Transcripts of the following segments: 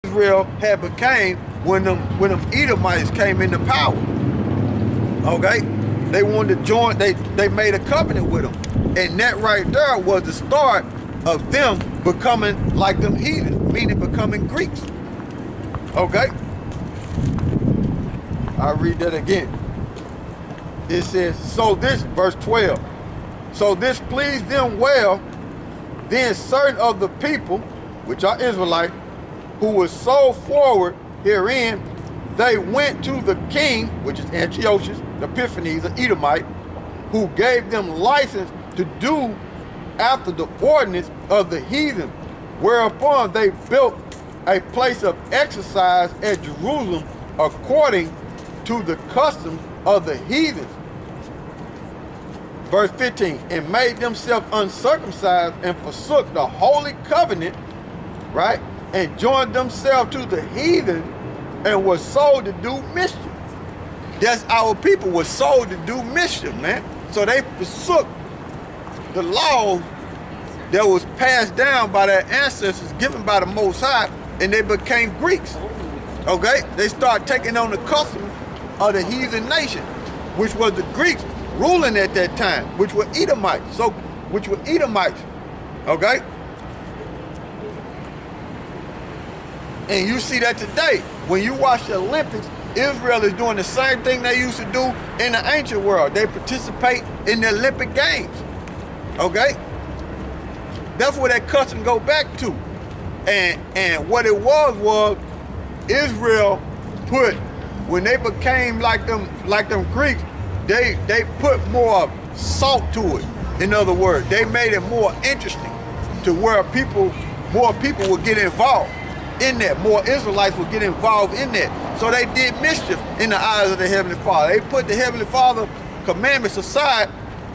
Israel had became when them Edomites came into power. Okay? They wanted to join, they made a covenant with them. And that right there was the start of them becoming like them heathens, meaning becoming Greeks. Okay? I'll read that again. It says, so this, verse 12, so this pleased them well, then certain of the people, which are Israelites, who was so forward herein, they went to the king, which is Antiochus Epiphanes, an Edomite, who gave them license to do after the ordinance of the heathen, whereupon they built a place of exercise at Jerusalem according to the customs of the heathens. Verse 15, and made themselves uncircumcised and forsook the holy covenant, right? And joined themselves to the heathen and were sold to do mischief. That's our people were sold to do mischief, man. So they forsook the laws that was passed down by their ancestors, given by the Most High, and they became Greeks. Okay? They started taking on the customs of the heathen nation, which was the Greeks ruling at that time, which were Edomites. So, which were Edomites. Okay? And you see that today. When you watch the Olympics, Israel is doing the same thing they used to do in the ancient world. They participate in the Olympic Games. Okay? That's where that custom go back to. And what it was Israel put, when they became like them Greeks, they put more salt to it. In other words, they made it more interesting to where more people would get involved in that. More Israelites would get involved in that. So they did mischief in the eyes of the Heavenly Father. They put the Heavenly Father commandments aside,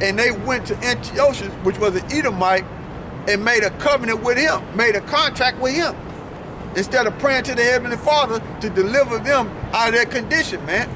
and they went to Antiochus, which was an Edomite, and made a covenant with him, made a contract with him, instead of praying to the Heavenly Father to deliver them out of their condition, man.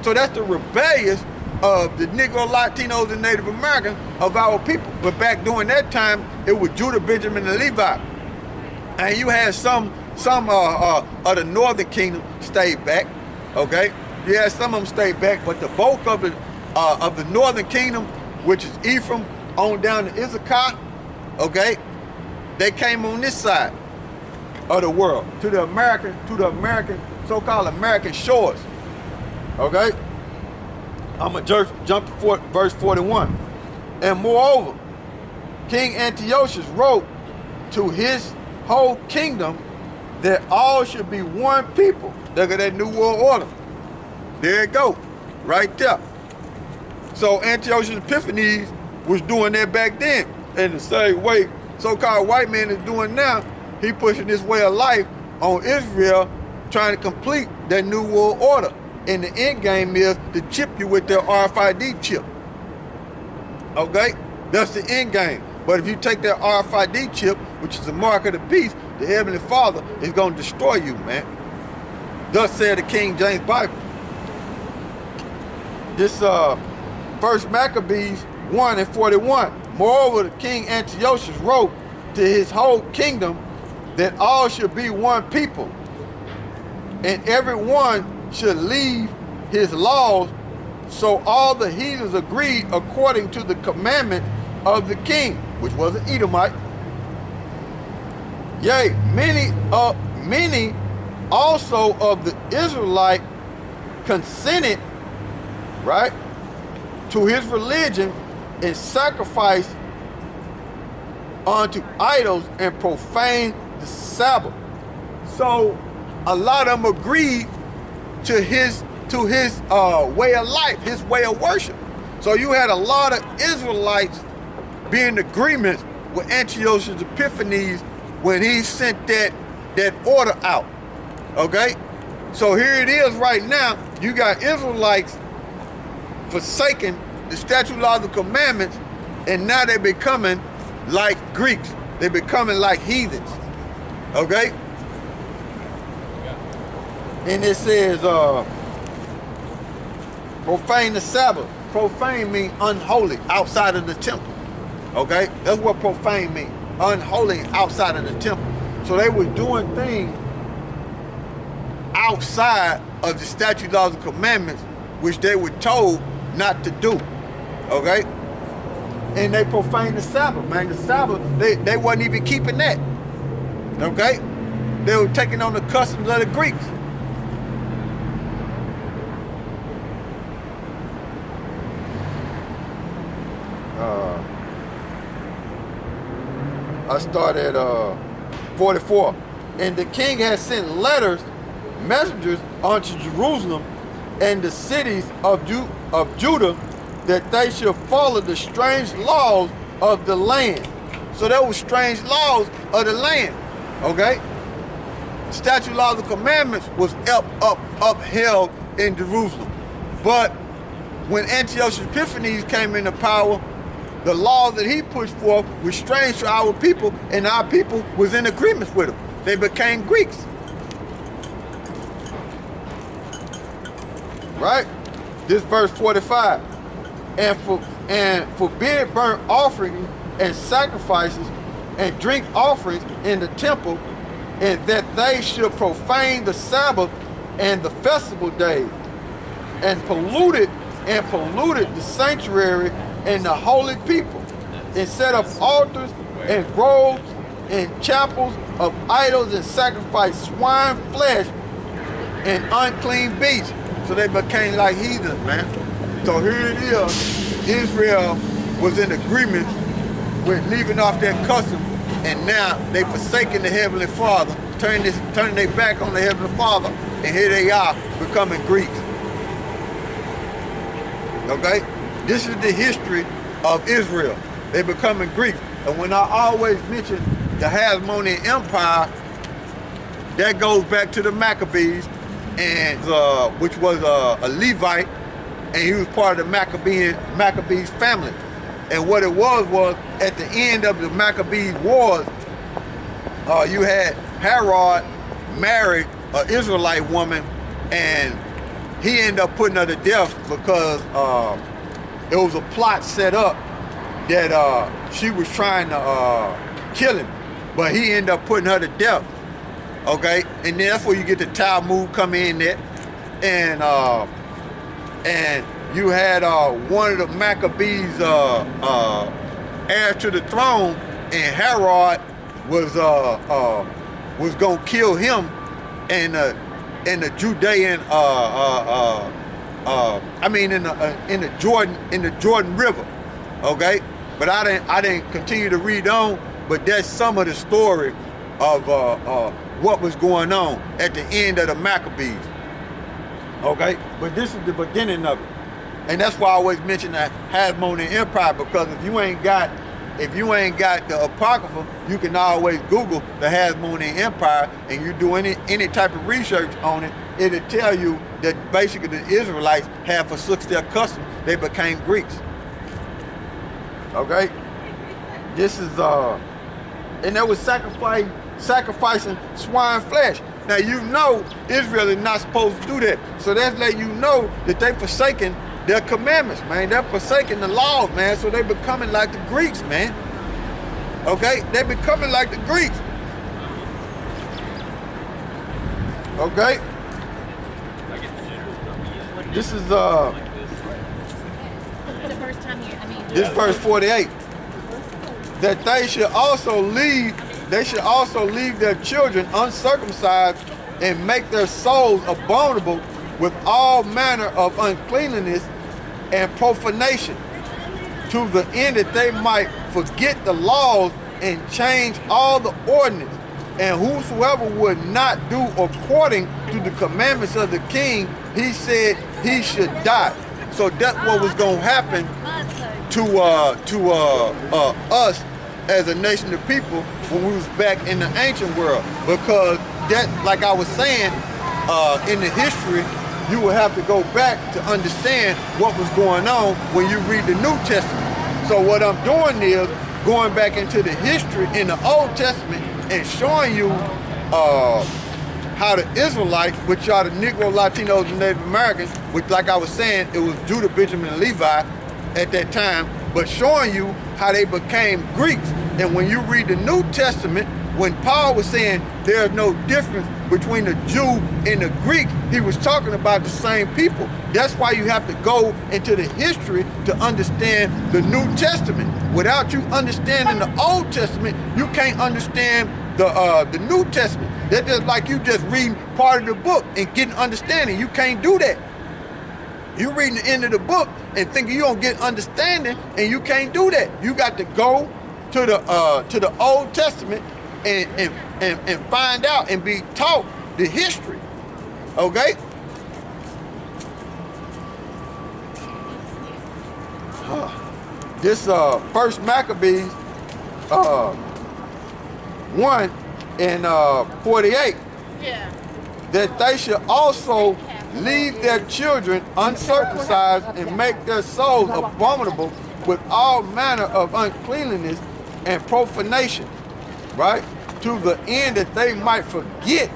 So that's the rebellious of the Negro, Latinos, and Native Americans of our people. But back during that time, it was Judah, Benjamin, and Levi. And you had some of the northern kingdom stayed back, okay? You had some of them stayed back, but the bulk of the northern kingdom, which is Ephraim on down to Issachar, okay, they came on this side of the world to the American so-called American shores, okay. I'm gonna jump to verse 41. And moreover, King Antiochus wrote to his whole kingdom that all should be one people. Look at that New World Order. There it go, right there. So Antiochus Epiphanes was doing that back then. In the same way so-called white man is doing now, he pushing this way of life on Israel, trying to complete that New World Order. And the end game is to chip you with their RFID chip. Okay? That's the end game. But if you take that RFID chip, which is the mark of the beast, the Heavenly Father is going to destroy you, man. Thus said the King James Bible. This First Maccabees 1:41. Moreover, the King Antiochus wrote to his whole kingdom that all should be one people, and every one should leave his laws. So all the heathens agreed according to the commandment of the king, which was an Edomite. Yea, many also of the Israelite consented, right, to his religion and sacrificed unto idols and profaned the Sabbath. So a lot of them agreed to his way of life, his way of worship. So you had a lot of Israelites be in agreement with Antiochus Epiphanes when he sent that order out. Okay? So here it is right now. You got Israelites forsaking the statute, laws, and commandments, and now they're becoming like Greeks. They're becoming like heathens. Okay? And it says, profane the Sabbath. Profane means unholy, outside of the temple. Okay? That's what profane means. Unholy, outside of the temple. So they were doing things outside of the statute, laws, and commandments, which they were told not to do. Okay? And they profaned the Sabbath, man. The Sabbath, they wasn't even keeping that. Okay? They were taking on the customs of the Greeks. I started at 44. And the king had sent messengers unto Jerusalem and the cities of Judah, that they should follow the strange laws of the land. So there were strange laws of the land. Okay? Statute, laws, and commandments was upheld in Jerusalem. But when Antiochus Epiphanes came into power, the laws that he pushed forth were strange to our people, and our people was in agreement with him. They became Greeks. Right? This verse 45. And forbid burnt offerings and sacrifices and drink offerings in the temple, and that they should profane the Sabbath and the festival days, and polluted the sanctuary and the holy people, and set up altars and groves and chapels of idols, and sacrificed swine flesh and unclean beasts. So they became like heathens, man. So here it is, Israel was in agreement with leaving off their custom, and now they forsaken the Heavenly Father, turning their back on the Heavenly Father, and here they are becoming Greeks. Okay? This is the history of Israel. They becoming Greeks. And when I always mention the Hasmonean Empire, that goes back to the Maccabees, and which was a Levite, and he was part of the Maccabees family. And what it was at the end of the Maccabees wars, you had Herod marry an Israelite woman, and he ended up putting her to death because it was a plot set up that she was trying to kill him, but he ended up putting her to death. Okay, and then that's where you get the Talmud come in there, and you had one of the Maccabees heirs to the throne, and Herod was gonna kill him, and the Judean in the Jordan River. Okay, but I didn't continue to read on, but that's some of the story of what was going on at the end of the Maccabees. Okay, but this is the beginning of it, and that's why I always mention the Hasmonean Empire, because if you ain't got the Apocrypha, you can always Google the Hasmonean Empire, and you do any type of research on it, it'll tell you that basically the Israelites have forsook their customs. They became Greeks. Okay, this is and they was sacrificing swine flesh. Now you know Israel is not supposed to do that, so that's letting you know that they forsaken their commandments, man. They're forsaking the laws, man. So they becoming like the Greeks, man. Okay, they becoming like the Greeks. Okay, this is this verse 48. That they should also leave their children uncircumcised, and make their souls abominable with all manner of uncleanliness and profanation, to the end that they might forget the laws and change all the ordinance. And whosoever would not do according to the commandments of the king, he said he should die. So that's what was going to happen to us as a nation of people when we was back in the ancient world, because that, like I was saying, in the history, you will have to go back to understand what was going on when you read the New Testament. So what I'm doing is going back into the history in the Old Testament and showing you how the Israelites, which are the Negro, Latinos, and Native Americans, which, like I was saying, it was Judah, Benjamin, and Levi at that time, but showing you how they became Greeks. And when you read the New Testament, when Paul was saying there's no difference between the Jew and the Greek, he was talking about the same people. That's why you have to go into the history to understand the New Testament. Without you understanding the Old Testament, you can't understand the New Testament. That's just like you just reading part of the book and getting understanding. You can't do that. You reading the end of the book and thinking you don't get understanding, and you can't do that. You got to go to the Old Testament and find out and be taught the history. Okay? This First Maccabees 1 and 48. Yeah. That they should also leave their children uncircumcised and make their souls abominable with all manner of uncleanliness and profanation, right? To the end that they might forget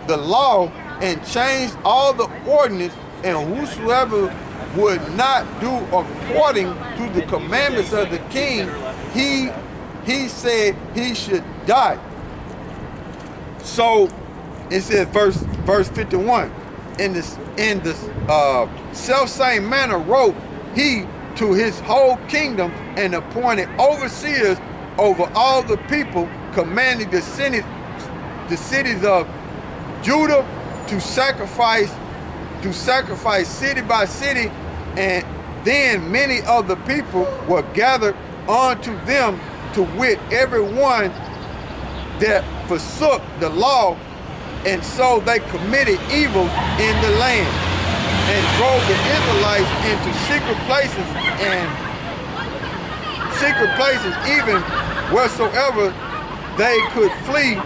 the law and change all the ordinance, and whosoever would not do according to the commandments of the king, he said he should die. So it says verse 51, in this self same manner wrote he to his whole kingdom and appointed overseers over all the people, commanding the cities of Judah to sacrifice city by city, and then many of the people were gathered unto them, to wit, every one that forsook the law, and so they committed evil in the land, and drove the Israelites into secret places, even wheresoever they could flee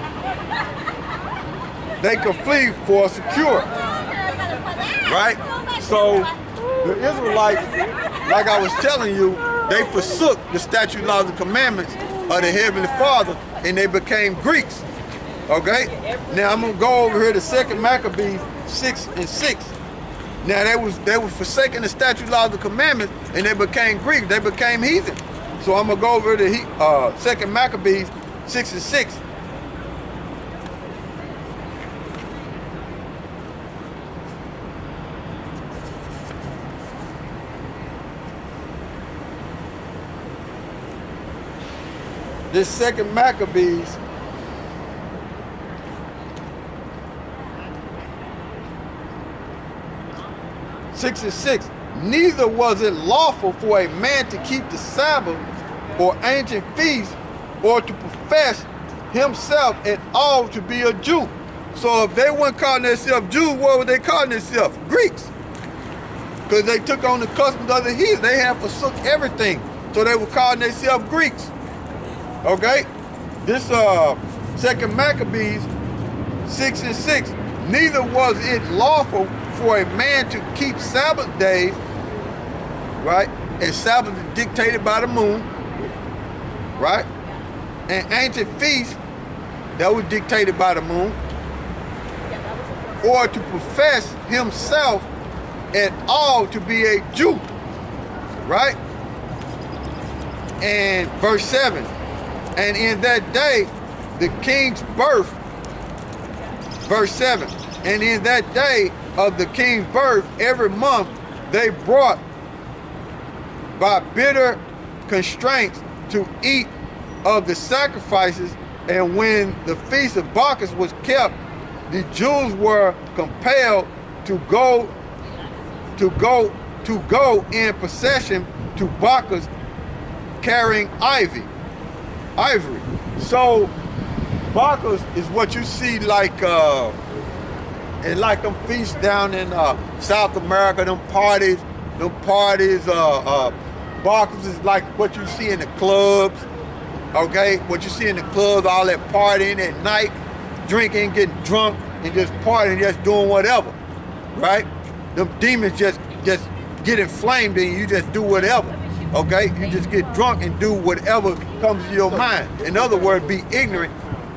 for secure. Right? So the Israelites, like I was telling you, they forsook the statute, laws, and commandments of the Heavenly Father, and they became Greeks. Okay? Now I'm gonna go over here to 2 Maccabees 6 and 6. Now they were forsaking the statute, laws, and commandments, and they became Greeks. They became heathen. So I'm gonna go over to 2 Maccabees 6 and 6. This 2 Maccabees 6 and 6. Neither was it lawful for a man to keep the Sabbath or ancient feasts, or to profess himself at all to be a Jew. So if they weren't calling themselves Jews, what were they calling themselves? Greeks. Because they took on the customs of the heathen. They had forsook everything. So they were calling themselves Greeks. Okay? This 2 Maccabees 6 and 6. Neither was it lawful for a man to keep Sabbath days, right? And Sabbath is dictated by the moon, right? And ancient feasts, that was dictated by the moon. Or to profess himself at all to be a Jew, right? And verse 7, and in that day, the king's birth, verse 7, and in that day of the king's birth, every month they brought by bitter constraints to eat of the sacrifices, and when the feast of Bacchus was kept, the Jews were compelled to go in procession to Bacchus, carrying ivory. So Bacchus is what you see like and like them feasts down in South America, them parties, Bacchus is like what you see in the clubs, okay? What you see in the clubs, all that partying at night, drinking, getting drunk, and just partying, just doing whatever, right? Them demons just get inflamed and you just do whatever, okay? You just get drunk and do whatever comes to your mind. In other words, be ignorant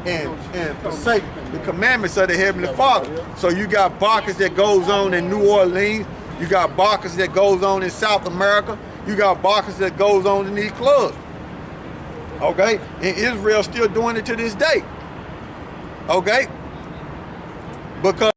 and forsake the commandments of the Heavenly Father. So you got Bacchus that goes on in New Orleans, you got Bacchus that goes on in South America, you got Bacchus that goes on in these clubs, okay? And Israel's still doing it to this day. Okay? Because